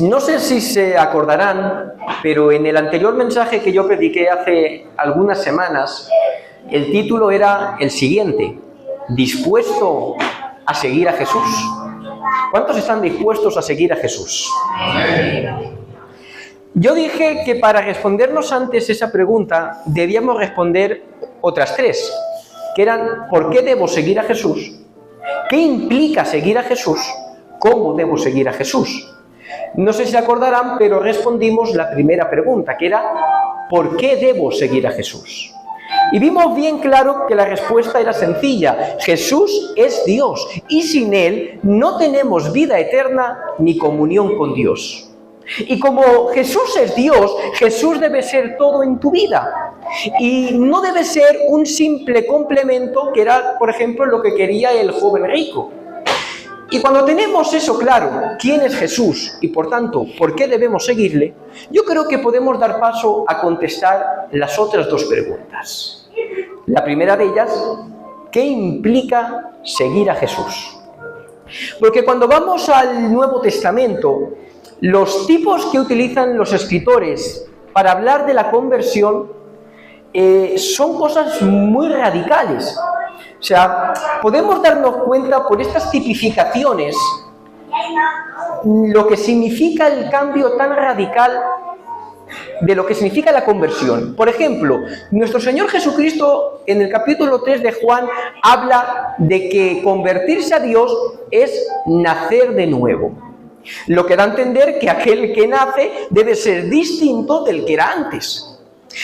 No sé si se acordarán, pero en el anterior mensaje que yo prediqué hace algunas semanas, el título era el siguiente: ¿dispuesto a seguir a Jesús? ¿Cuántos están dispuestos a seguir a Jesús? Yo dije que para respondernos antes esa pregunta debíamos responder otras tres, que eran: ¿por qué debo seguir a Jesús? ¿Qué implica seguir a Jesús? ¿Cómo debo seguir a Jesús? No sé si se acordarán, pero respondimos la primera pregunta, que era: ¿por qué debo seguir a Jesús? Y vimos bien claro que la respuesta era sencilla: Jesús es Dios y sin Él no tenemos vida eterna ni comunión con Dios. Y como Jesús es Dios, Jesús debe ser todo en tu vida. Y no debe ser un simple complemento, que era, por ejemplo, lo que quería el joven rico. Y cuando tenemos eso claro, quién es Jesús y por tanto, por qué debemos seguirle, yo creo que podemos dar paso a contestar las otras dos preguntas. La primera de ellas: ¿qué implica seguir a Jesús? Porque cuando vamos al Nuevo Testamento, los tipos que utilizan los escritores para hablar de la conversión son cosas muy radicales. O sea, podemos darnos cuenta por estas tipificaciones lo que significa el cambio tan radical de lo que significa la conversión. Por ejemplo, nuestro Señor Jesucristo en el capítulo 3 de Juan habla de que convertirse a Dios es nacer de nuevo. Lo que da a entender que aquel que nace debe ser distinto del que era antes.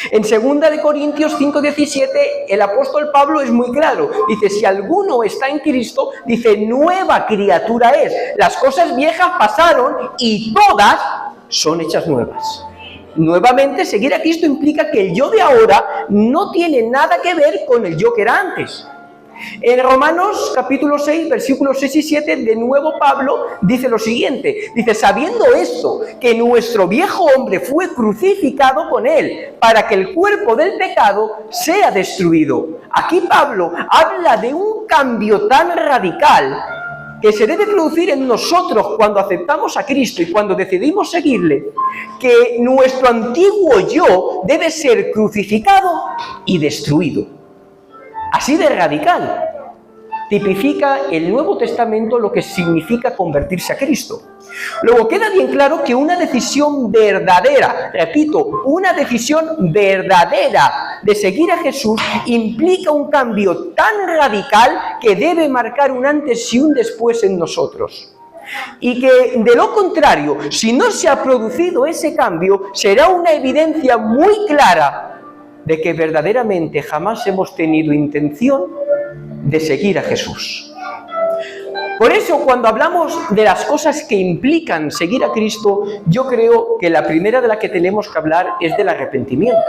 En 2 Corintios 5:17, el apóstol Pablo es muy claro. Dice: si alguno está en Cristo, dice, nueva criatura es. Las cosas viejas pasaron y todas son hechas nuevas. Nuevamente, seguir a Cristo implica que el yo de ahora no tiene nada que ver con el yo que era antes. En Romanos capítulo 6, versículos 6 y 7, de nuevo Pablo dice lo siguiente. Dice: sabiendo esto, que nuestro viejo hombre fue crucificado con él, para que el cuerpo del pecado sea destruido. Aquí Pablo habla de un cambio tan radical que se debe producir en nosotros cuando aceptamos a Cristo y cuando decidimos seguirle, que nuestro antiguo yo debe ser crucificado y destruido. Así de radical tipifica el Nuevo Testamento lo que significa convertirse a Cristo. Luego queda bien claro que una decisión verdadera, repito, una decisión verdadera de seguir a Jesús implica un cambio tan radical que debe marcar un antes y un después en nosotros. Y que, de lo contrario, si no se ha producido ese cambio, será una evidencia muy clara de que verdaderamente jamás hemos tenido intención de seguir a Jesús. Por eso, cuando hablamos de las cosas que implican seguir a Cristo, yo creo que la primera de la que tenemos que hablar es del arrepentimiento.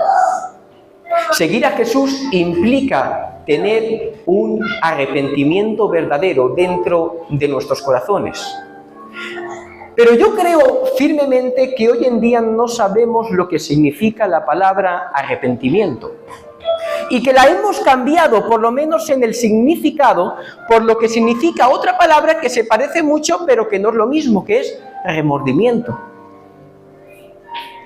Seguir a Jesús implica tener un arrepentimiento verdadero dentro de nuestros corazones. Pero yo creo firmemente que hoy en día no sabemos lo que significa la palabra arrepentimiento. Y que la hemos cambiado, por lo menos en el significado, por lo que significa otra palabra que se parece mucho, pero que no es lo mismo, que es remordimiento.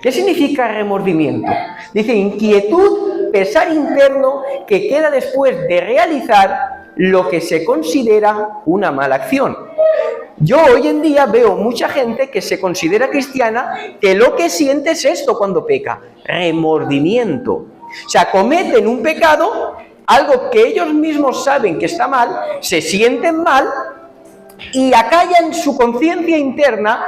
¿Qué significa remordimiento? Dice: inquietud, pesar interno que queda después de realizar lo que se considera una mala acción. Yo hoy en día veo mucha gente que se considera cristiana que lo que siente es esto cuando peca: remordimiento. O sea, cometen un pecado, algo que ellos mismos saben que está mal, se sienten mal y acallan su conciencia interna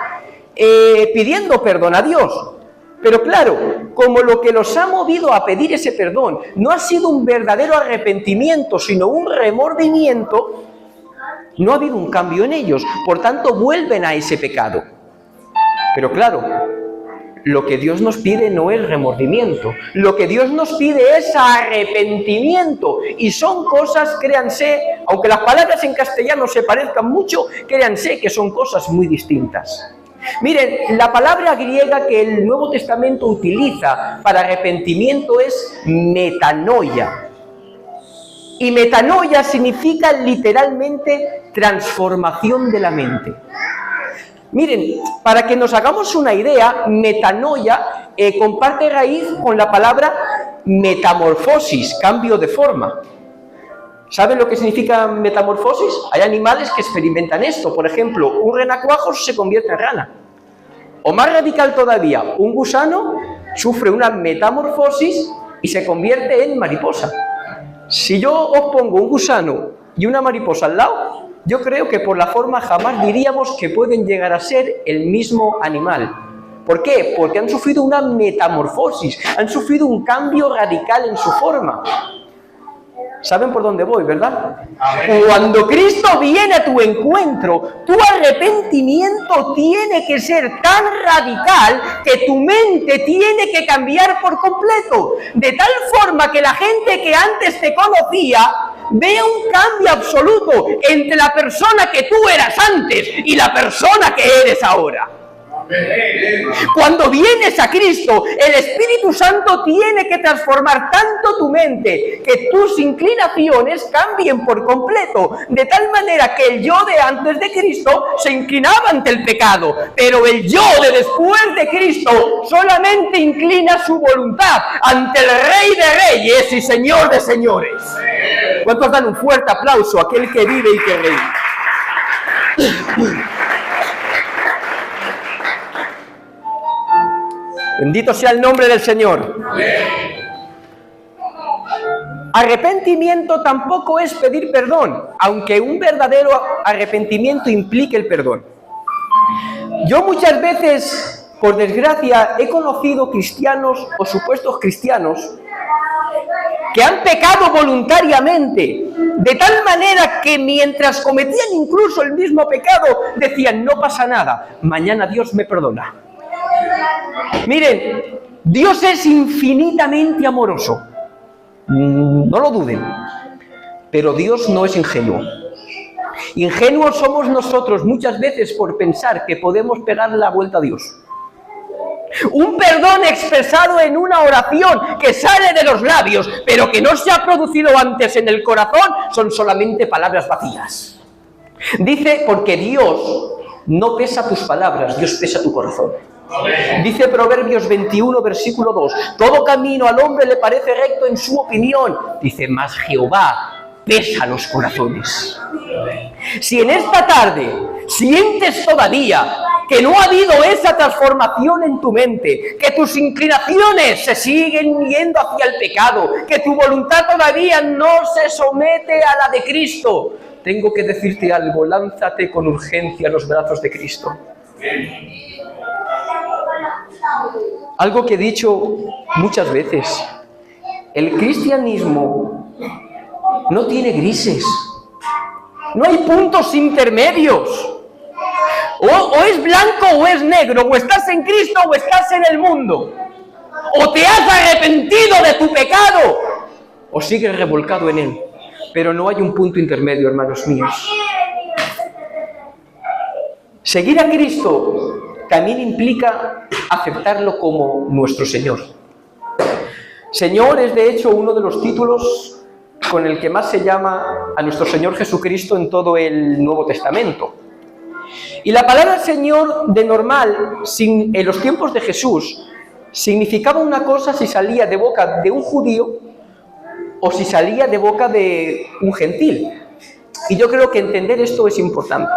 pidiendo perdón a Dios. Pero claro, como lo que los ha movido a pedir ese perdón no ha sido un verdadero arrepentimiento, sino un remordimiento, no ha habido un cambio en ellos, por tanto vuelven a ese pecado. Pero claro, lo que Dios nos pide no es remordimiento, lo que Dios nos pide es arrepentimiento, y son cosas, créanse, aunque las palabras en castellano se parezcan mucho, créanse que son cosas muy distintas. Miren, la palabra griega que el Nuevo Testamento utiliza para arrepentimiento es metanoia. Y metanoia significa literalmente transformación de la mente. Miren, para que nos hagamos una idea, metanoia comparte raíz con la palabra metamorfosis, cambio de forma. ¿Saben lo que significa metamorfosis? Hay animales que experimentan esto. Por ejemplo, un renacuajo se convierte en rana. O más radical todavía, un gusano sufre una metamorfosis y se convierte en mariposa. Si yo os pongo un gusano y una mariposa al lado, yo creo que por la forma jamás diríamos que pueden llegar a ser el mismo animal. ¿Por qué? Porque han sufrido una metamorfosis, han sufrido un cambio radical en su forma. ¿Saben por dónde voy, verdad? Cuando Cristo viene a tu encuentro, tu arrepentimiento tiene que ser tan radical que tu mente tiene que cambiar por completo, de tal forma que la gente que antes te conocía vea un cambio absoluto entre la persona que tú eras antes y la persona que eres ahora. Cuando vienes a Cristo, el Espíritu Santo tiene que transformar tanto tu mente que tus inclinaciones cambien por completo, de tal manera que el yo de antes de Cristo se inclinaba ante el pecado, pero el yo de después de Cristo solamente inclina su voluntad ante el Rey de Reyes y Señor de Señores. ¿Cuántos dan un fuerte aplauso a aquel que vive y que reina? Bendito sea el nombre del Señor. Arrepentimiento tampoco es pedir perdón, aunque un verdadero arrepentimiento implique el perdón. Yo muchas veces, por desgracia, he conocido cristianos o supuestos cristianos que han pecado voluntariamente, de tal manera que mientras cometían incluso el mismo pecado, decían, no pasa nada, mañana Dios me perdona. Miren, Dios es infinitamente amoroso, no lo duden, pero Dios no es ingenuo. Ingenuos somos nosotros muchas veces por pensar que podemos pegar la vuelta a Dios. Un perdón expresado en una oración que sale de los labios, pero que no se ha producido antes en el corazón, son solamente palabras vacías. Dice, porque Dios no pesa tus palabras, Dios pesa tu corazón. Dice Proverbios 21, versículo 2, todo camino al hombre le parece recto en su opinión. Dice, mas Jehová pesa los corazones. Si en esta tarde sientes todavía que no ha habido esa transformación en tu mente, que tus inclinaciones se siguen yendo hacia el pecado, que tu voluntad todavía no se somete a la de Cristo, tengo que decirte algo, lánzate con urgencia a los brazos de Cristo. Algo que he dicho muchas veces, el cristianismo no tiene grises, no hay puntos intermedios, o es blanco o es negro, o estás en Cristo o estás en el mundo, o te has arrepentido de tu pecado, o sigues revolcado en él, pero no hay un punto intermedio, hermanos míos. Seguir a Cristo también implica aceptarlo como nuestro Señor. Señor es de hecho uno de los títulos con el que más se llama a nuestro Señor Jesucristo en todo el Nuevo Testamento. Y la palabra Señor de normal, en los tiempos de Jesús, significaba una cosa si salía de boca de un judío o si salía de boca de un gentil. Y yo creo que entender esto es importante.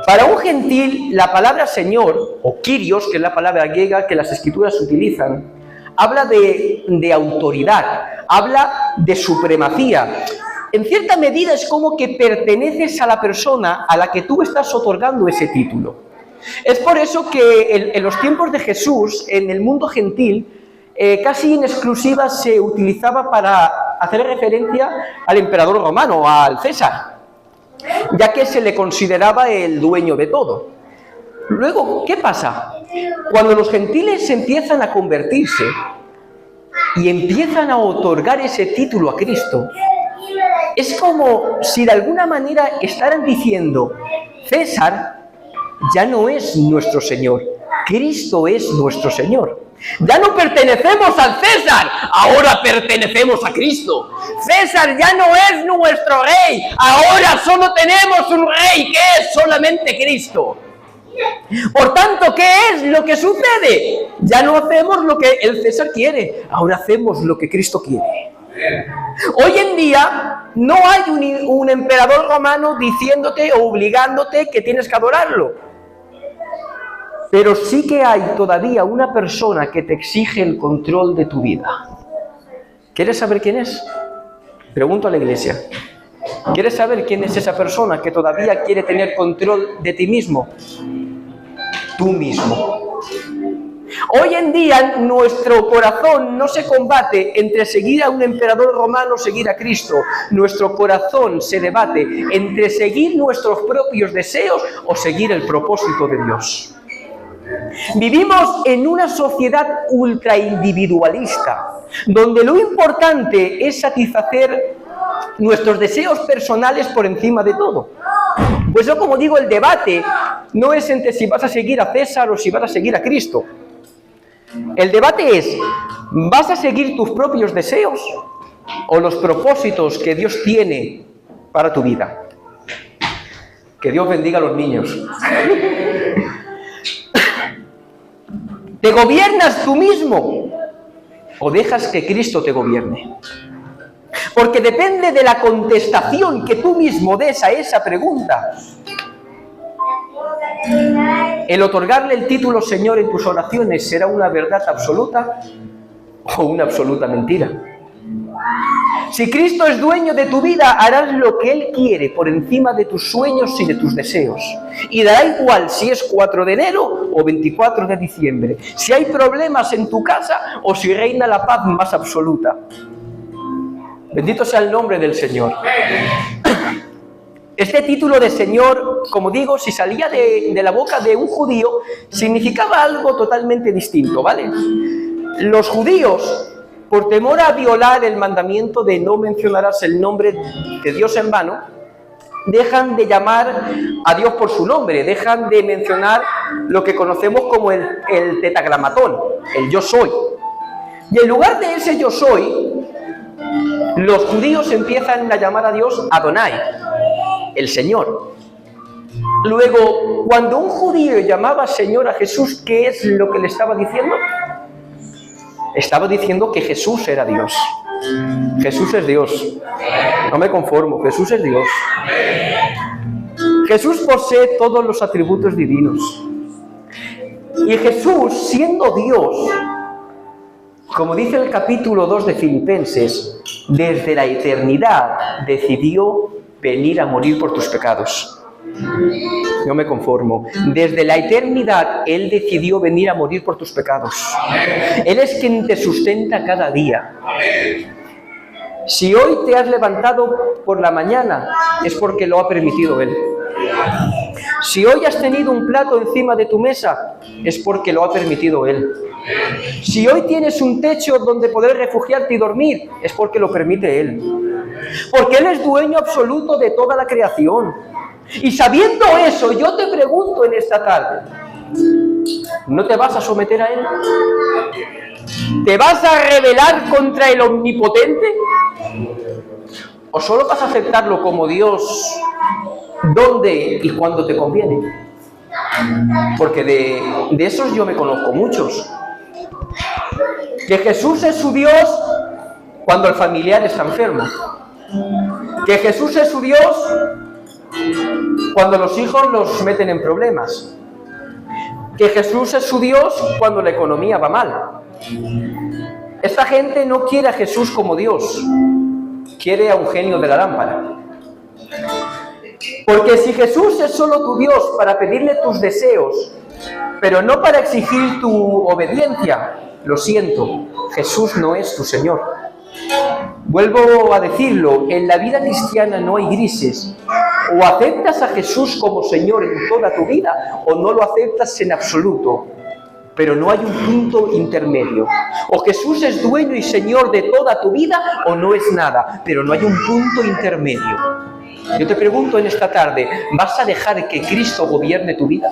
Para un gentil, la palabra Señor, o Kyrios, que es la palabra griega que las Escrituras utilizan, habla de autoridad, habla de supremacía. En cierta medida es como que perteneces a la persona a la que tú estás otorgando ese título. Es por eso que en los tiempos de Jesús, en el mundo gentil, casi en exclusiva se utilizaba para hacer referencia al emperador romano, al César, ya que se le consideraba el dueño de todo. Luego, ¿qué pasa? Cuando los gentiles empiezan a convertirse y empiezan a otorgar ese título a Cristo, es como si de alguna manera estaran diciendo, César ya no es nuestro Señor, Cristo es nuestro Señor. Ya no pertenecemos al César, ahora pertenecemos a Cristo. César ya no es nuestro rey, ahora solo tenemos un rey que es solamente Cristo. Por tanto, ¿qué es lo que sucede? Ya no hacemos lo que el César quiere, ahora hacemos lo que Cristo quiere. Hoy en día no hay un emperador romano diciéndote o obligándote que tienes que adorarlo. Pero sí que hay todavía una persona que te exige el control de tu vida. ¿Quieres saber quién es? Pregunto a la iglesia. ¿Quieres saber quién es esa persona que todavía quiere tener control de ti mismo? Tú mismo. Hoy en día nuestro corazón no se combate entre seguir a un emperador romano o seguir a Cristo. Nuestro corazón se debate entre seguir nuestros propios deseos o seguir el propósito de Dios. Vivimos en una sociedad ultra individualista, donde lo importante es satisfacer nuestros deseos personales por encima de todo. Pues yo, como digo, el debate no es entre si vas a seguir a César o si vas a seguir a Cristo. El debate es, ¿vas a seguir tus propios deseos o los propósitos que Dios tiene para tu vida? Que Dios bendiga a los niños. ¿Te gobiernas tú mismo o dejas que Cristo te gobierne? Porque depende de la contestación que tú mismo des a esa pregunta, el otorgarle el título Señor en tus oraciones será una verdad absoluta o una absoluta mentira. Si Cristo es dueño de tu vida, harás lo que Él quiere por encima de tus sueños y de tus deseos. Y dará igual si es 4 de enero o 24 de diciembre, si hay problemas en tu casa o si reina la paz más absoluta. Bendito sea el nombre del Señor. Este título de Señor, como digo, si salía de la boca de un judío, significaba algo totalmente distinto, ¿vale? Los judíos, por temor a violar el mandamiento de no mencionarás el nombre de Dios en vano, dejan de llamar a Dios por su nombre, dejan de mencionar lo que conocemos como el tetragramatón, el yo soy. Y en lugar de ese yo soy, los judíos empiezan a llamar a Dios Adonai, el Señor. Luego, cuando un judío llamaba Señor a Jesús, ¿qué es lo que le estaba diciendo? Estaba diciendo que Jesús era Dios. Jesús es Dios. No me conformo, Jesús es Dios. Jesús posee todos los atributos divinos. Y Jesús, siendo Dios, como dice el capítulo 2 de Filipenses, desde la eternidad decidió venir a morir por tus pecados. No me conformo. Desde la eternidad Él decidió venir a morir por tus pecados. Él es quien te sustenta cada día. Si hoy te has levantado por la mañana, es porque lo ha permitido Él. Si hoy has tenido un plato encima de tu mesa, es porque lo ha permitido Él. Si hoy tienes un techo donde poder refugiarte y dormir, es porque lo permite Él. Porque Él es dueño absoluto de toda la creación. Y sabiendo eso, yo te pregunto en esta tarde, ¿no te vas a someter a Él? ¿Te vas a rebelar contra el Omnipotente? ¿O solo vas a aceptarlo como Dios, donde y cuando te conviene? Porque de esos yo me conozco muchos. Que Jesús es su Dios cuando el familiar está enfermo. Que Jesús es su Dios cuando los hijos los meten en problemas. Que Jesús es su Dios cuando la economía va mal. Esta gente no quiere a Jesús como Dios, quiere a un genio de la lámpara. Porque si Jesús es solo tu Dios para pedirle tus deseos, pero no para exigir tu obediencia, lo siento, Jesús no es tu Señor. Vuelvo a decirlo, en la vida cristiana no hay grises. O aceptas a Jesús como Señor en toda tu vida, o no lo aceptas en absoluto. Pero no hay un punto intermedio. O Jesús es dueño y Señor de toda tu vida, o no es nada. Pero no hay un punto intermedio. Yo te pregunto en esta tarde, ¿vas a dejar que Cristo gobierne tu vida?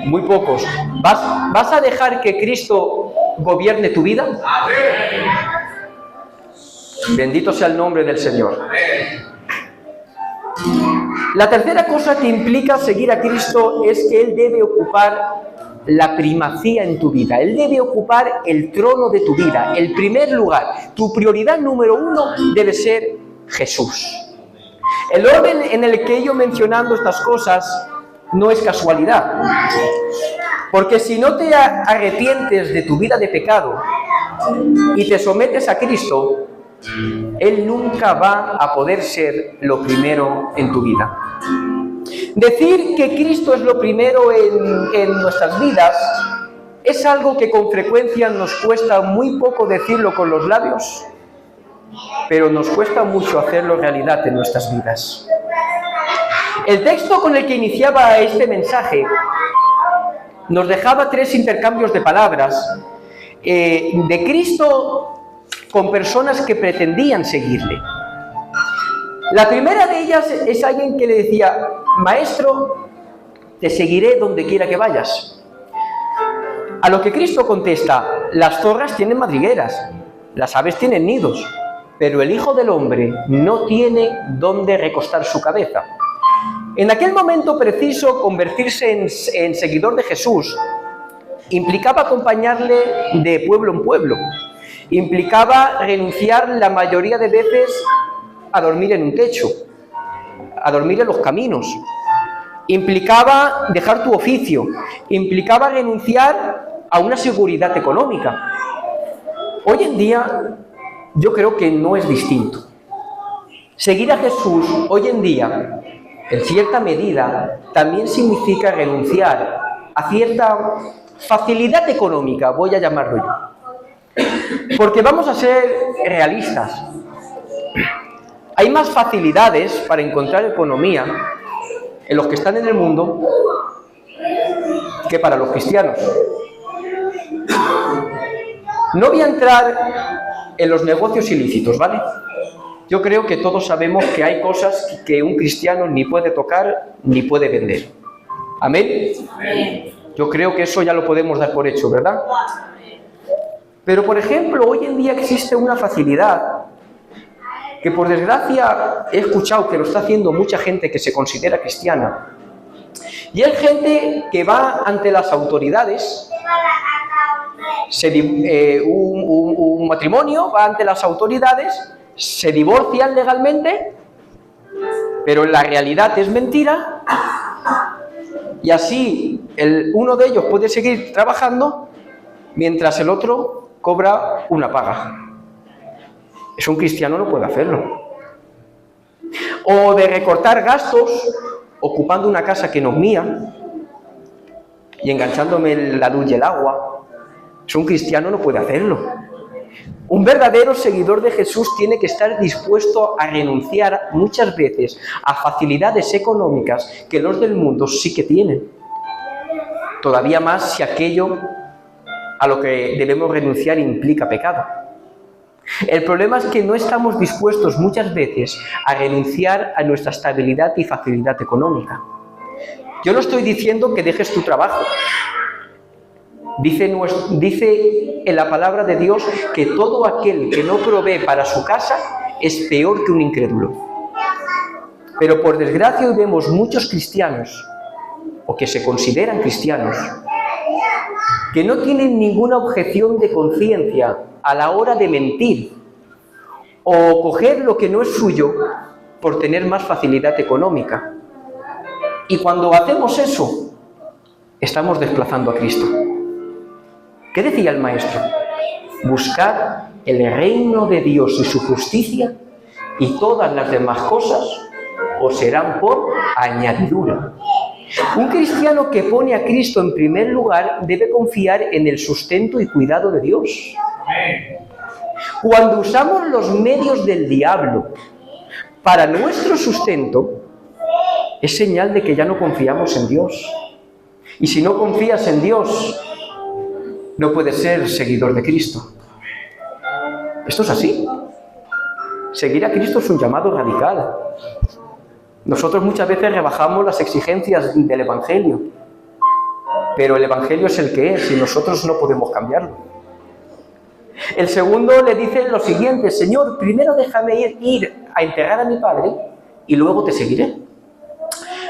Muy pocos. ¿Vas a dejar que Cristo gobierne tu vida? Bendito sea el nombre del Señor. La tercera cosa que implica seguir a Cristo es que Él debe ocupar la primacía en tu vida. Él debe ocupar el trono de tu vida, el primer lugar. Tu prioridad número uno debe ser Jesús. El orden en el que he ido mencionando estas cosas no es casualidad. Porque si no te arrepientes de tu vida de pecado y te sometes a Cristo, Él nunca va a poder ser lo primero en tu vida. Decir que Cristo es lo primero en nuestras vidas es algo que con frecuencia nos cuesta muy poco decirlo con los labios, pero nos cuesta mucho hacerlo realidad en nuestras vidas. El texto con el que iniciaba este mensaje nos dejaba 3 intercambios de palabras de Cristo con personas que pretendían seguirle. La primera de ellas es alguien que le decía: Maestro, te seguiré donde quiera que vayas. A lo que Cristo contesta: las zorras tienen madrigueras, las aves tienen nidos, pero el Hijo del Hombre no tiene dónde recostar su cabeza. En aquel momento preciso, convertirse en seguidor de Jesús implicaba acompañarle de pueblo en pueblo, implicaba renunciar la mayoría de veces a dormir en un techo, a dormir en los caminos, implicaba dejar tu oficio, implicaba renunciar a una seguridad económica. Hoy en día yo creo que no es distinto. Seguir a Jesús hoy en día, en cierta medida, también significa renunciar a cierta facilidad económica, voy a llamarlo yo. Porque vamos a ser realistas. Hay más facilidades para encontrar economía en los que están en el mundo que para los cristianos. No voy a entrar en los negocios ilícitos, ¿vale? Yo creo que todos sabemos que hay cosas que un cristiano ni puede tocar ni puede vender. ¿Amén? Yo creo que eso ya lo podemos dar por hecho, ¿verdad? Pero, por ejemplo, hoy en día existe una facilidad que, por desgracia, he escuchado que lo está haciendo mucha gente que se considera cristiana. Y es gente que va ante las autoridades, un matrimonio va ante las autoridades, se divorcian legalmente, pero en la realidad es mentira, y así uno de ellos puede seguir trabajando mientras el otro cobra una paga. Eso un cristiano no puede hacerlo. O de recortar gastos ocupando una casa que no es mía y enganchándome la luz y el agua. Eso un cristiano no puede hacerlo. Un verdadero seguidor de Jesús tiene que estar dispuesto a renunciar muchas veces a facilidades económicas que los del mundo sí que tienen. Todavía más si aquello a lo que debemos renunciar implica pecado. El problema es que no estamos dispuestos muchas veces a renunciar a nuestra estabilidad y facilidad económica. Yo no estoy diciendo que dejes tu trabajo. Dice en la palabra de Dios que todo aquel que no provee para su casa es peor que un incrédulo. Pero por desgracia hoy vemos muchos cristianos, o que se consideran cristianos, que no tienen ninguna objeción de conciencia a la hora de mentir o coger lo que no es suyo por tener más facilidad económica. Y cuando hacemos eso, estamos desplazando a Cristo. ¿Qué decía el Maestro? Buscad el reino de Dios y su justicia, y todas las demás cosas os serán por añadidura. Un cristiano que pone a Cristo en primer lugar debe confiar en el sustento y cuidado de Dios. Cuando usamos los medios del diablo para nuestro sustento, es señal de que ya no confiamos en Dios. Y si no confías en Dios, no puedes ser seguidor de Cristo. Esto es así. Seguir a Cristo es un llamado radical. Nosotros muchas veces rebajamos las exigencias del Evangelio, pero el Evangelio es el que es y nosotros no podemos cambiarlo. El segundo le dice lo siguiente: Señor, primero déjame ir a enterrar a mi padre y luego te seguiré.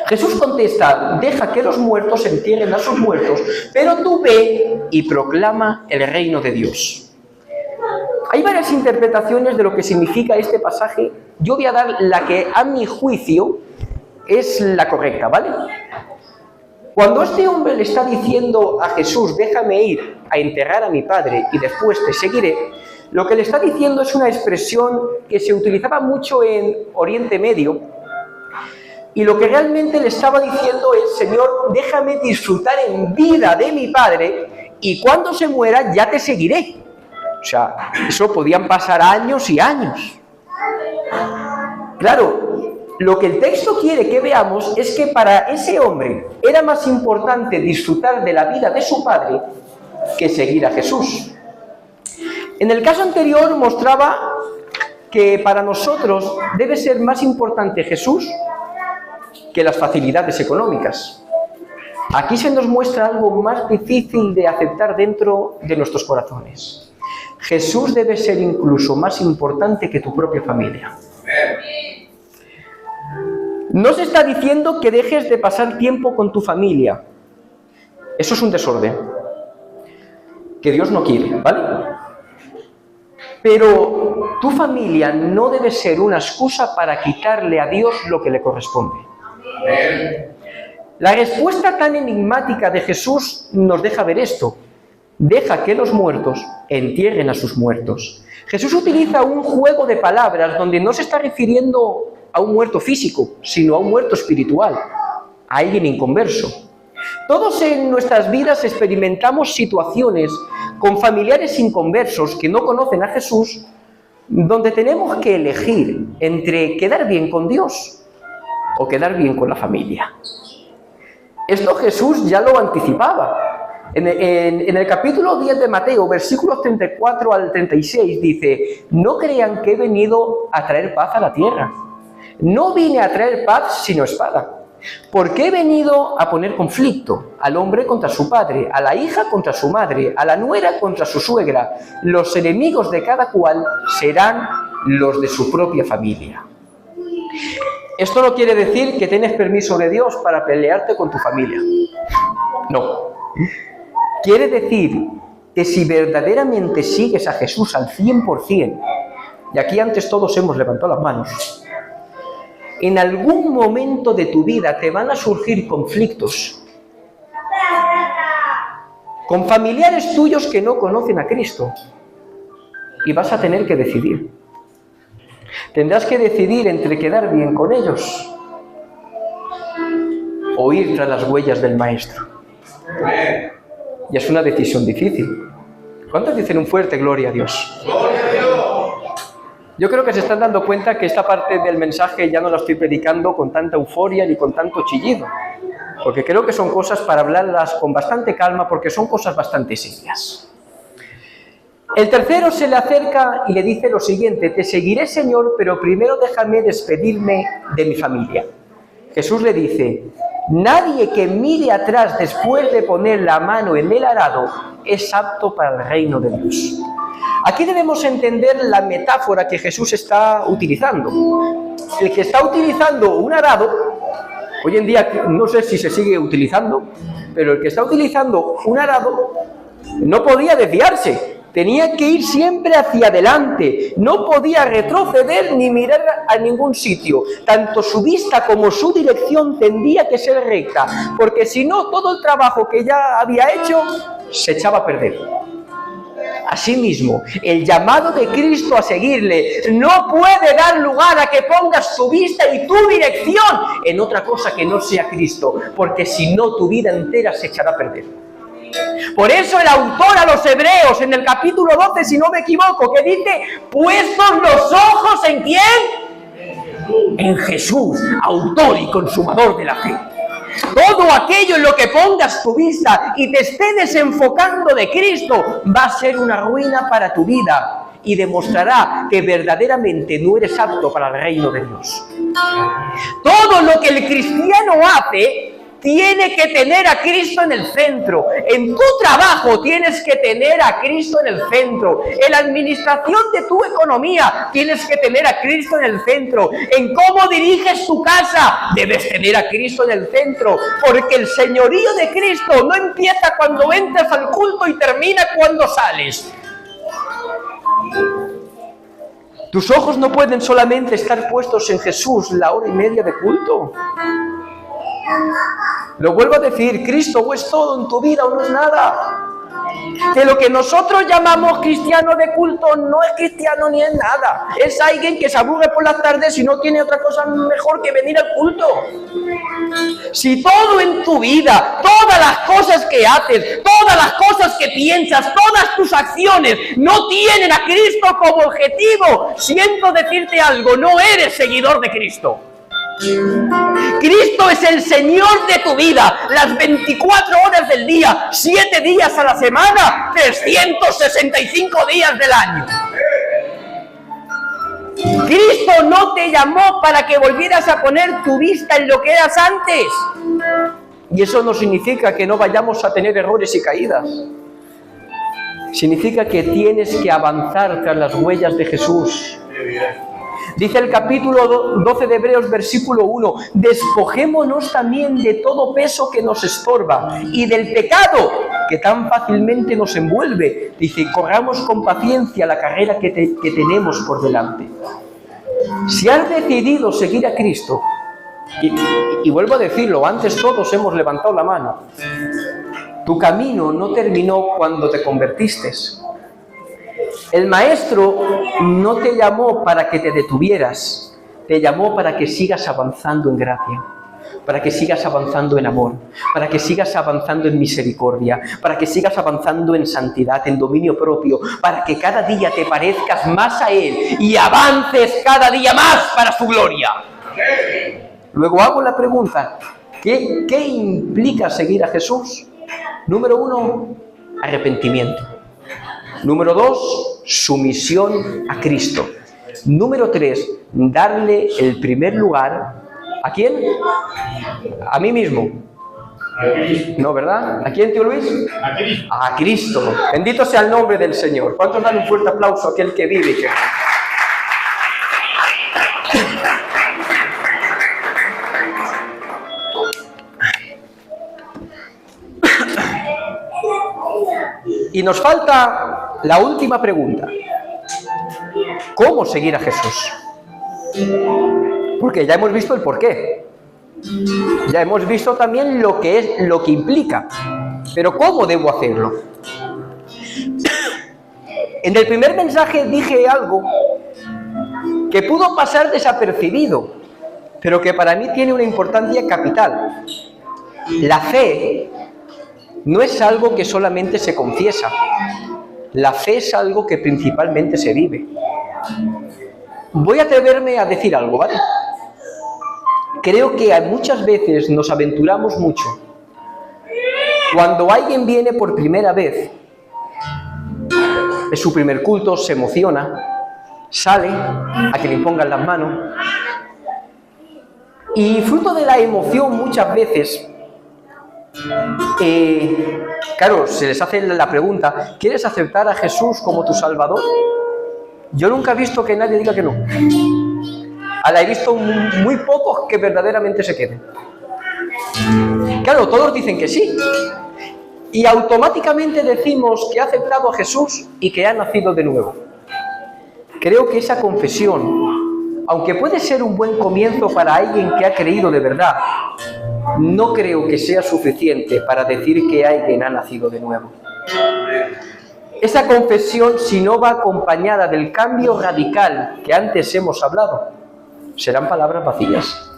Jesús contesta, deja que los muertos entierren a sus muertos, pero tú ve y proclama el reino de Dios. Hay varias interpretaciones de lo que significa este pasaje. Yo voy a dar la que a mi juicio es la correcta, ¿vale? Cuando este hombre le está diciendo a Jesús, déjame ir a enterrar a mi padre y después te seguiré, lo que le está diciendo es una expresión que se utilizaba mucho en Oriente Medio, y lo que realmente le estaba diciendo es, Señor, déjame disfrutar en vida de mi padre y cuando se muera ya te seguiré. O sea, eso podían pasar años y años. Claro, lo que el texto quiere que veamos es que para ese hombre era más importante disfrutar de la vida de su padre que seguir a Jesús. En el caso anterior mostraba que para nosotros debe ser más importante Jesús que las facilidades económicas. Aquí se nos muestra algo más difícil de aceptar dentro de nuestros corazones. Jesús debe ser incluso más importante que tu propia familia. No se está diciendo que dejes de pasar tiempo con tu familia. Eso es un desorden que Dios no quiere, ¿vale? Pero tu familia no debe ser una excusa para quitarle a Dios lo que le corresponde. La respuesta tan enigmática de Jesús nos deja ver esto. Deja que los muertos entierren a sus muertos. Jesús utiliza un juego de palabras donde no se está refiriendo a un muerto físico, sino a un muerto espiritual, a alguien inconverso. Todos en nuestras vidas experimentamos situaciones con familiares inconversos que no conocen a Jesús, donde tenemos que elegir entre quedar bien con Dios o quedar bien con la familia. Esto Jesús ya lo anticipaba. En el capítulo 10 de Mateo, versículos 34 al 36, dice, no crean que he venido a traer paz a la tierra. No vine a traer paz sino espada. Porque he venido a poner conflicto al hombre contra su padre, a la hija contra su madre, a la nuera contra su suegra. Los enemigos de cada cual serán los de su propia familia. Esto no quiere decir que tienes permiso de Dios para pelearte con tu familia. No. Quiere decir que si verdaderamente sigues a Jesús al 100%, y aquí antes todos hemos levantado las manos, en algún momento de tu vida te van a surgir conflictos con familiares tuyos que no conocen a Cristo y vas a tener que decidir. Tendrás que decidir entre quedar bien con ellos o ir tras las huellas del Maestro. Y es una decisión difícil. ¿Cuántos dicen un fuerte gloria a Dios? ¡Gloria a Dios! Yo creo que se están dando cuenta que esta parte del mensaje ya no la estoy predicando con tanta euforia ni con tanto chillido, porque creo que son cosas para hablarlas con bastante calma, porque son cosas bastante serias. El tercero se le acerca y le dice lo siguiente: te seguiré, Señor, pero primero déjame despedirme de mi familia. Jesús le dice: nadie que mire atrás después de poner la mano en el arado es apto para el reino de Dios. Aquí debemos entender la metáfora que Jesús está utilizando. El que está utilizando un arado, hoy en día no sé si se sigue utilizando, pero el que está utilizando un arado no podía desviarse. Tenía que ir siempre hacia adelante, no podía retroceder ni mirar a ningún sitio. Tanto su vista como su dirección tendría que ser recta, porque si no, todo el trabajo que ya había hecho se echaba a perder. Asimismo, el llamado de Cristo a seguirle no puede dar lugar a que pongas tu vista y tu dirección en otra cosa que no sea Cristo, porque si no, tu vida entera se echará a perder. Por eso el autor a los Hebreos, en el capítulo 12, si no me equivoco, que dice: puestos los ojos ¿en quién? En Jesús, autor y consumador de la fe. Todo aquello en lo que pongas tu vista y te estés desenfocando de Cristo va a ser una ruina para tu vida y demostrará que verdaderamente no eres apto para el reino de Dios. Todo lo que el cristiano hace tiene que tener a Cristo en el centro. En tu trabajo tienes que tener a Cristo en el centro. En la administración de tu economía tienes que tener a Cristo en el centro. En cómo diriges tu casa debes tener a Cristo en el centro. Porque el señorío de Cristo no empieza cuando entras al culto y termina cuando sales. Tus ojos no pueden solamente estar puestos en Jesús la hora y media de culto. Lo vuelvo a decir, Cristo o es todo en tu vida o no es nada. Que lo que nosotros llamamos cristiano de culto no es cristiano ni es nada. Es alguien que se aburre por las tardes y no tiene otra cosa mejor que venir al culto. Si todo en tu vida, todas las cosas que haces, todas las cosas que piensas, todas tus acciones no tienen a Cristo como objetivo, siento decirte algo, no eres seguidor de Cristo. Cristo es el Señor de tu vida, las 24 horas del día, 7 días a la semana, 365 días del año. Cristo no te llamó para que volvieras a poner tu vista en lo que eras antes. Y eso no significa que no vayamos a tener errores y caídas. Significa que tienes que avanzar tras las huellas de Jesús. Dice el capítulo 12 de Hebreos, versículo 1, despojémonos también de todo peso que nos estorba y del pecado que tan fácilmente nos envuelve. Dice, corramos con paciencia la carrera que tenemos por delante. Si has decidido seguir a Cristo, y vuelvo a decirlo, antes todos hemos levantado la mano, tu camino no terminó cuando te convertiste. El Maestro no te llamó para que te detuvieras, te llamó para que sigas avanzando en gracia, para que sigas avanzando en amor, para que sigas avanzando en misericordia, para que sigas avanzando en santidad, en dominio propio, para que cada día te parezcas más a Él y avances cada día más para su gloria. Luego hago la pregunta, ¿qué implica seguir a Jesús? Número 1, arrepentimiento. Número 2, sumisión a Cristo. Número 3, darle el primer lugar. ¿A quién? A mí mismo. No, ¿verdad? ¿A quién, tío Luis? A Cristo. A Cristo. Bendito sea el nombre del Señor. ¿Cuántos dan un fuerte aplauso a aquel que vive? Y nos falta la última pregunta. ¿Cómo seguir a Jesús? Porque ya hemos visto el porqué. Ya hemos visto también lo que implica. Pero ¿cómo debo hacerlo? En el primer mensaje dije algo que pudo pasar desapercibido, pero que para mí tiene una importancia capital. La fe no es algo que solamente se confiesa. La fe es algo que principalmente se vive. Voy a atreverme a decir algo, ¿vale? Creo que muchas veces nos aventuramos mucho. Cuando alguien viene por primera vez, es su primer culto, se emociona, sale a que le impongan las manos. Y fruto de la emoción muchas veces, claro, se les hace la pregunta, ¿quieres aceptar a Jesús como tu Salvador? Yo nunca he visto que nadie diga que no. He visto muy pocos que verdaderamente se queden. Claro, todos dicen que sí. Y automáticamente decimos que ha aceptado a Jesús y que ha nacido de nuevo. Creo que esa confesión, aunque puede ser un buen comienzo para alguien que ha creído de verdad, no creo que sea suficiente para decir que alguien ha nacido de nuevo. Esa confesión, si no va acompañada del cambio radical que antes hemos hablado, serán palabras vacías.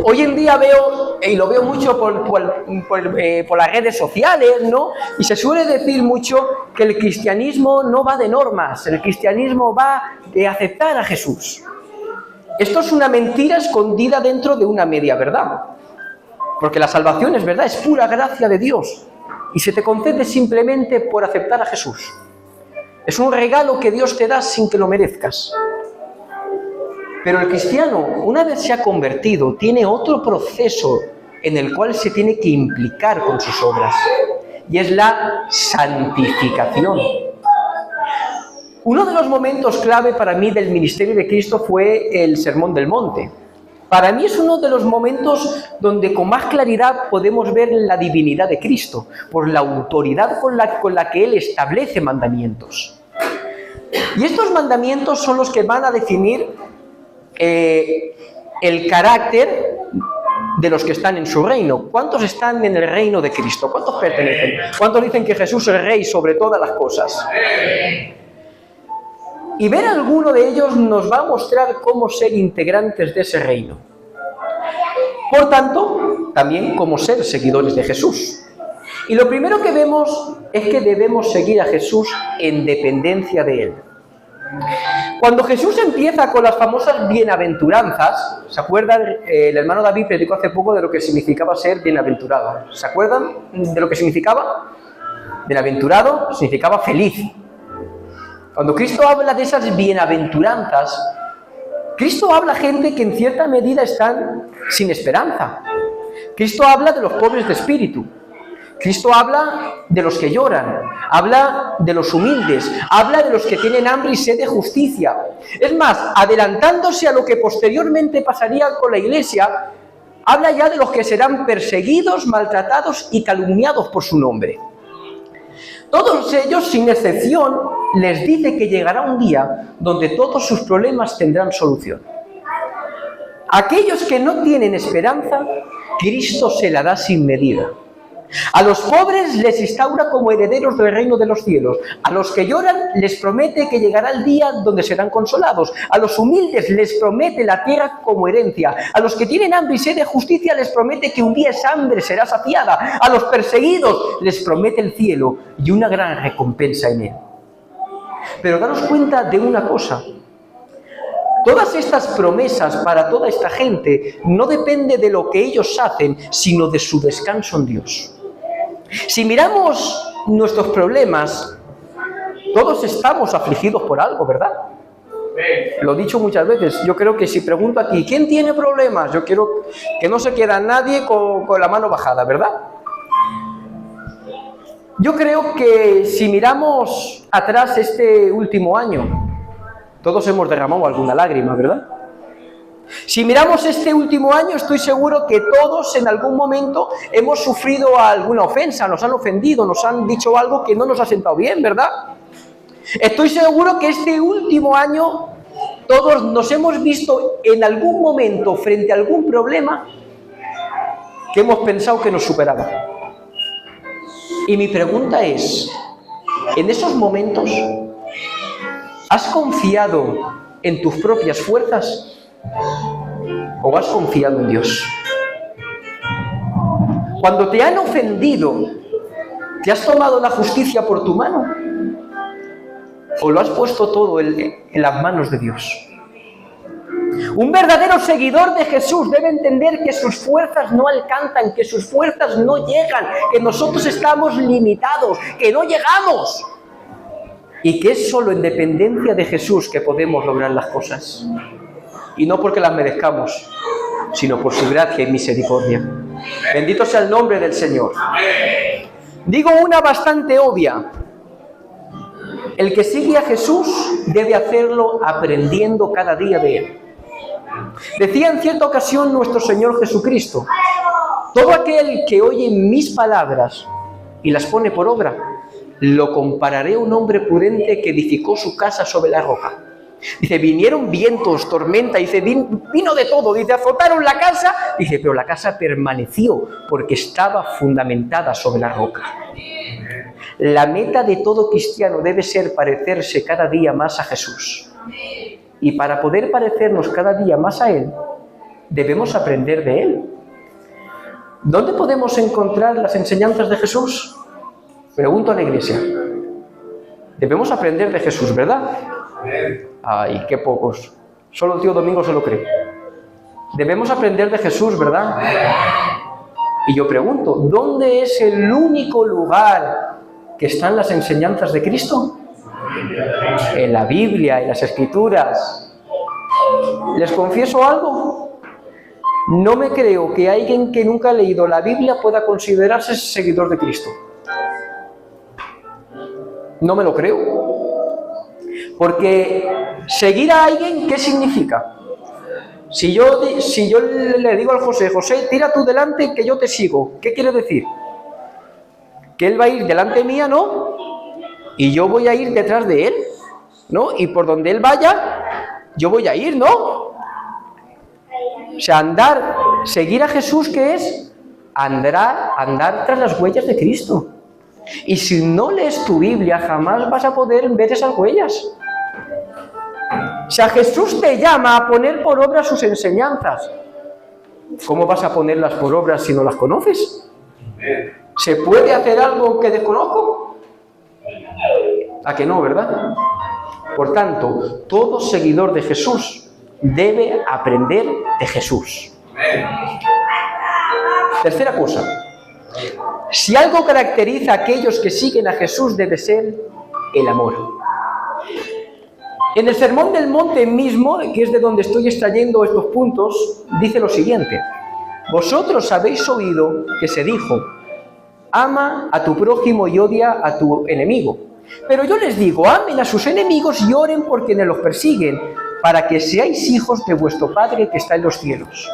Hoy en día veo, y lo veo mucho por las redes sociales, ¿no? Y se suele decir mucho que el cristianismo no va de normas, el cristianismo va de aceptar a Jesús. Esto es una mentira escondida dentro de una media verdad. Porque la salvación es verdad, es pura gracia de Dios. Y se te concede simplemente por aceptar a Jesús. Es un regalo que Dios te da sin que lo merezcas. Pero el cristiano, una vez se ha convertido, tiene otro proceso en el cual se tiene que implicar con sus obras, y es la santificación. Uno de los momentos clave para mí del ministerio de Cristo fue el Sermón del Monte. Para mí es uno de los momentos donde con más claridad podemos ver la divinidad de Cristo, por la autoridad con la que Él establece mandamientos. Y estos mandamientos son los que van a definir el carácter de los que están en su reino. ¿Cuántos están en el reino de Cristo? ¿Cuántos pertenecen? ¿Cuántos dicen que Jesús es Rey sobre todas las cosas? Y ver a alguno de ellos nos va a mostrar cómo ser integrantes de ese reino. Por tanto, también cómo ser seguidores de Jesús. Y lo primero que vemos es que debemos seguir a Jesús en dependencia de Él. Cuando Jesús empieza con las famosas bienaventuranzas, ¿se acuerdan? El hermano David predicó hace poco de lo que significaba ser bienaventurado. ¿Se acuerdan de lo que significaba? Bienaventurado significaba feliz. Cuando Cristo habla de esas bienaventuranzas, Cristo habla a gente que en cierta medida están sin esperanza. Cristo habla de los pobres de espíritu. Cristo habla de los que lloran, habla de los humildes, habla de los que tienen hambre y sed de justicia. Es más, adelantándose a lo que posteriormente pasaría con la Iglesia, habla ya de los que serán perseguidos, maltratados y calumniados por su nombre. Todos ellos, sin excepción, les dice que llegará un día donde todos sus problemas tendrán solución. Aquellos que no tienen esperanza, Cristo se la da sin medida. A los pobres les instaura como herederos del reino de los cielos. A los que lloran les promete que llegará el día donde serán consolados. A los humildes les promete la tierra como herencia. A los que tienen hambre y sed de justicia les promete que un día esa hambre será saciada. A los perseguidos les promete el cielo y una gran recompensa en él. Pero daros cuenta de una cosa. Todas estas promesas para toda esta gente no depende de lo que ellos hacen, sino de su descanso en Dios. Si miramos nuestros problemas, todos estamos afligidos por algo, ¿verdad? Lo he dicho muchas veces. Yo creo que si pregunto aquí, ¿quién tiene problemas? Yo quiero que no se quede nadie con la mano bajada, ¿verdad? Yo creo que si miramos atrás este último año, todos hemos derramado alguna lágrima, ¿verdad? Si miramos este último año, estoy seguro que todos en algún momento hemos sufrido alguna ofensa, nos han ofendido, nos han dicho algo que no nos ha sentado bien, ¿verdad? Estoy seguro que este último año todos nos hemos visto en algún momento frente a algún problema que hemos pensado que nos superaba. Y mi pregunta es, en esos momentos, ¿has confiado en tus propias fuerzas o has confiado en Dios? Cuando te han ofendido, ¿te has tomado la justicia por tu mano? ¿O lo has puesto todo en las manos de Dios? Un verdadero seguidor de Jesús debe entender que sus fuerzas no alcanzan, que sus fuerzas no llegan, que nosotros estamos limitados, que no llegamos. Y que es solo en dependencia de Jesús que podemos lograr las cosas. Y no porque las merezcamos, sino por su gracia y misericordia. Bendito sea el nombre del Señor. Digo una bastante obvia. El que sigue a Jesús debe hacerlo aprendiendo cada día de Él. Decía en cierta ocasión nuestro Señor Jesucristo: todo aquel que oye mis palabras y las pone por obra, lo compararé a un hombre prudente que edificó su casa sobre la roca. Dice, vinieron vientos, tormenta, dice, vino de todo, dice, azotaron la casa, dice, pero la casa permaneció porque estaba fundamentada sobre la roca. La meta de todo cristiano debe ser parecerse cada día más a Jesús. Y para poder parecernos cada día más a Él, debemos aprender de Él. ¿Dónde podemos encontrar las enseñanzas de Jesús? Pregunto a la iglesia. Debemos aprender de Jesús, ¿verdad? Ay, qué pocos. Solo el tío Domingo se lo cree. Debemos aprender de Jesús, ¿verdad? Y yo pregunto, ¿dónde es el único lugar que están las enseñanzas de Cristo? En la Biblia, en las Escrituras. ¿Les confieso algo? No me creo que alguien que nunca ha leído la Biblia pueda considerarse seguidor de Cristo. No me lo creo. Porque seguir a alguien, ¿qué significa? Si yo le digo al José, José, tira tú delante que yo te sigo, ¿qué quiere decir? Que él va a ir delante mía, ¿no? Y yo voy a ir detrás de él, ¿no? Y por donde él vaya, yo voy a ir, ¿no? O sea, seguir a Jesús, ¿qué es? Andar tras las huellas de Cristo. Y si no lees tu Biblia, jamás vas a poder ver esas huellas. O sea, Jesús te llama a poner por obra sus enseñanzas. ¿Cómo vas a ponerlas por obra si no las conoces? ¿Se puede hacer algo que desconozco? ¿A que no, verdad? Por tanto, todo seguidor de Jesús debe aprender de Jesús. Tercera cosa. Si algo caracteriza a aquellos que siguen a Jesús, debe ser el amor. En el Sermón del Monte mismo, que es de donde estoy extrayendo estos puntos, dice lo siguiente: vosotros habéis oído que se dijo, ama a tu prójimo y odia a tu enemigo. Pero yo les digo, amen a sus enemigos y oren por quienes los persiguen, para que seáis hijos de vuestro Padre que está en los cielos.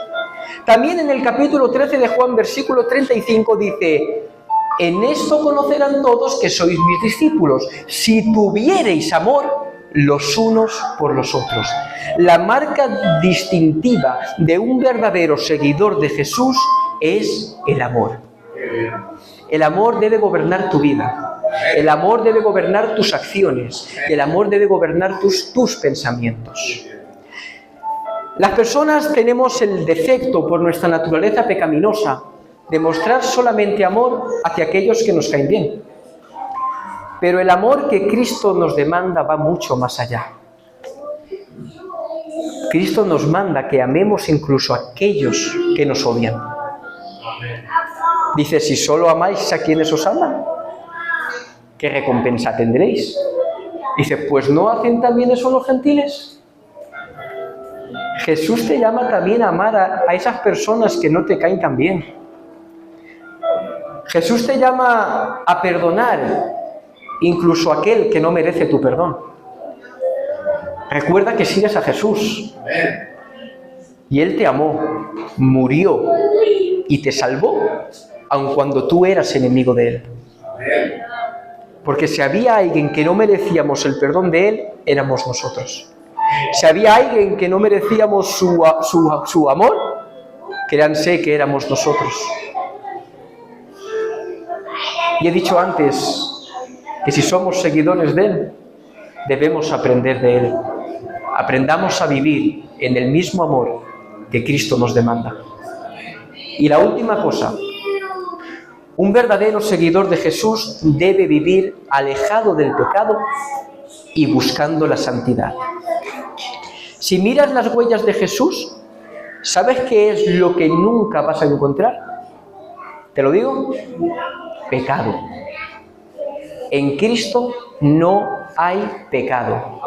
También en el capítulo 13 de Juan, versículo 35, dice, en esto conocerán todos que sois mis discípulos, si tuviereis amor los unos por los otros. La marca distintiva de un verdadero seguidor de Jesús es el amor. El amor debe gobernar tu vida. El amor debe gobernar tus acciones. El amor debe gobernar tus pensamientos. Las personas tenemos el defecto, por nuestra naturaleza pecaminosa, de mostrar solamente amor hacia aquellos que nos caen bien. Pero el amor que Cristo nos demanda va mucho más allá. Cristo nos manda que amemos incluso a aquellos que nos odian. Dice, si solo amáis a quienes os aman, ¿qué recompensa tendréis? Dice, pues ¿no hacen también eso los gentiles? Jesús te llama también a amar a esas personas que no te caen tan bien. Jesús te llama a perdonar incluso a aquel que no merece tu perdón. Recuerda que sigues a Jesús. Y Él te amó, murió y te salvó, aun cuando tú eras enemigo de Él. Porque si había alguien que no merecíamos el perdón de Él, éramos nosotros. Si había alguien que no merecíamos su amor, créanse que éramos nosotros. Y he dicho antes que si somos seguidores de Él, debemos aprender de Él. Aprendamos a vivir en el mismo amor que Cristo nos demanda. Y la última cosa, un verdadero seguidor de Jesús debe vivir alejado del pecado y buscando la santidad. Si miras las huellas de Jesús, ¿sabes qué es lo que nunca vas a encontrar? ¿Te lo digo? Pecado. En Cristo no hay pecado.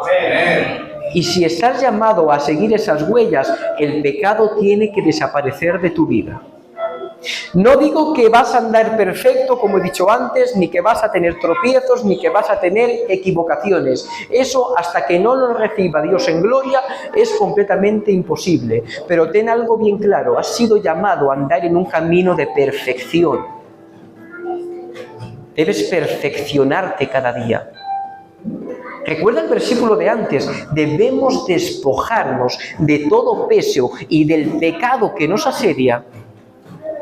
Y si estás llamado a seguir esas huellas, el pecado tiene que desaparecer de tu vida. No digo que vas a andar perfecto, como he dicho antes, ni que vas a tener tropiezos, ni que vas a tener equivocaciones. Eso, hasta que no lo reciba Dios en gloria, es completamente imposible. Pero ten algo bien claro, has sido llamado a andar en un camino de perfección. Debes perfeccionarte cada día. Recuerda el versículo de antes, debemos despojarnos de todo peso y del pecado que nos asedia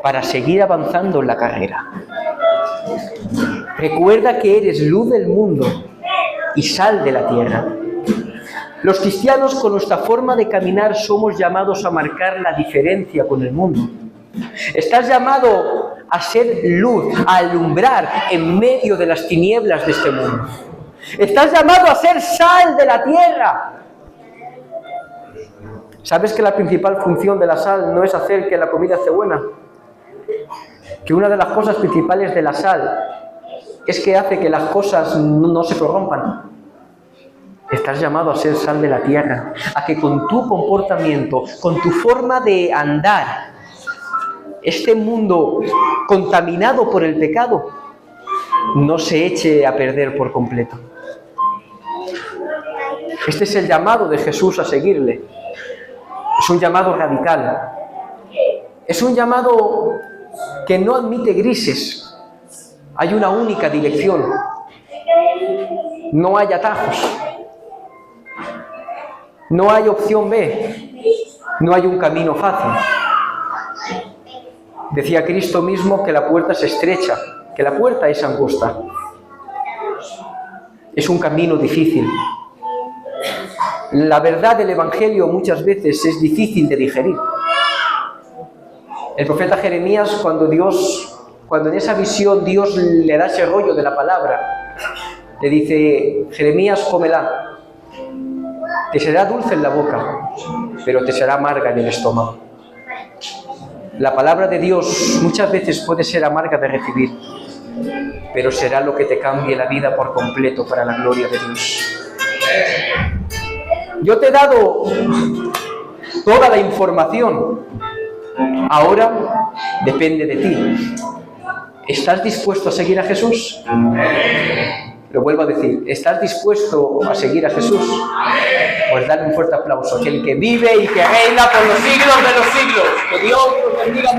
para seguir avanzando en la carrera. Recuerda que eres luz del mundo y sal de la tierra. Los cristianos, con nuestra forma de caminar, somos llamados a marcar la diferencia con el mundo. Estás llamado a ser luz, a alumbrar en medio de las tinieblas de este mundo. Estás llamado a ser sal de la tierra. ¿Sabes que la principal función de la sal no es hacer que la comida esté buena? Que una de las cosas principales de la sal es que hace que las cosas no se corrompan. Estás llamado a ser sal de la tierra, a que con tu comportamiento, con tu forma de andar, este mundo contaminado por el pecado no se eche a perder por completo. Este es el llamado de Jesús a seguirle. Es un llamado radical. Es un llamado que no admite grises. Hay una única dirección. No hay atajos. No hay opción B. No hay un camino fácil. Decía Cristo mismo que la puerta es estrecha, que la puerta es angosta. Es un camino difícil. La verdad del Evangelio muchas veces es difícil de digerir. El profeta Jeremías, cuando en esa visión Dios le da ese rollo de la palabra, le dice: Jeremías, cómela. Te será dulce en la boca, pero te será amarga en el estómago. La palabra de Dios muchas veces puede ser amarga de recibir, pero será lo que te cambie la vida por completo para la gloria de Dios. Yo te he dado toda la información. Ahora depende de ti. ¿Estás dispuesto a seguir a Jesús? Lo vuelvo a decir, ¿estás dispuesto a seguir a Jesús? Pues dale un fuerte aplauso a aquel que vive y que reina por los siglos de los siglos. Que Dios los bendiga.